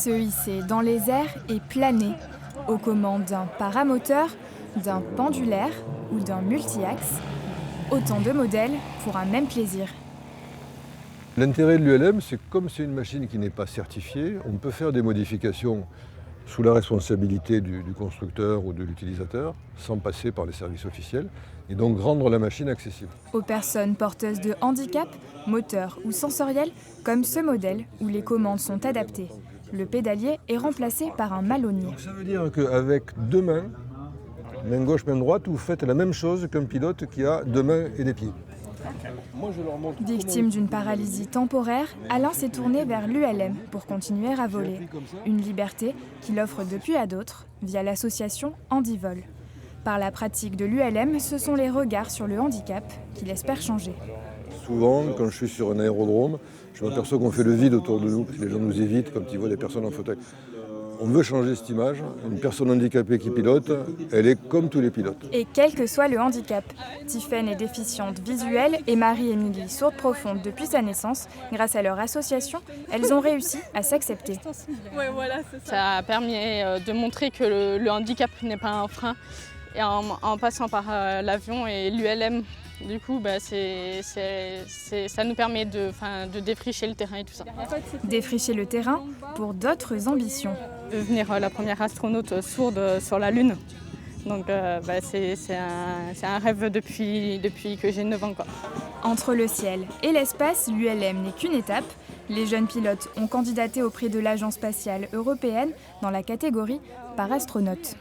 Se hisser dans les airs et planer, aux commandes d'un paramoteur, d'un pendulaire ou d'un multi-axe, autant de modèles pour un même plaisir. L'intérêt de l'ULM, c'est que comme c'est une machine qui n'est pas certifiée, on peut faire des modifications sous la responsabilité du constructeur ou de l'utilisateur, sans passer par les services officiels, et donc rendre la machine accessible. Aux personnes porteuses de handicap, moteur ou sensoriel, comme ce modèle où les commandes sont adaptées. Le pédalier est remplacé par un malonnier. Donc ça veut dire qu'avec deux mains, main gauche, main droite, vous faites la même chose qu'un pilote qui a deux mains et des pieds. Victime d'une paralysie temporaire, Alain s'est tourné vers l'ULM pour continuer à voler. Une liberté qu'il offre depuis à d'autres via l'association Handivol. Par la pratique de l'ULM, ce sont les regards sur le handicap qu'il espère changer. Souvent, quand je suis sur un aérodrome, je m'aperçois qu'on fait le vide autour de nous, parce que les gens nous évitent quand ils voient des personnes en fauteuil. On veut changer cette image. Une personne handicapée qui pilote, elle est comme tous les pilotes. Et quel que soit le handicap, Tiffaine est déficiente visuelle et Marie-Émilie sourde profonde depuis sa naissance. Grâce à leur association, elles ont réussi à s'accepter. Ouais, voilà, ça a permis de montrer que le handicap n'est pas un frein. Et en passant par l'avion et l'ULM, du coup, ça nous permet de défricher le terrain et tout ça. Défricher le terrain pour d'autres ambitions. Devenir la première astronaute sourde sur la Lune. Donc c'est un rêve depuis que j'ai 9 ans, quoi. Entre le ciel et l'espace, l'ULM n'est qu'une étape. Les jeunes pilotes ont candidaté auprès de l'Agence spatiale européenne dans la catégorie par astronaute.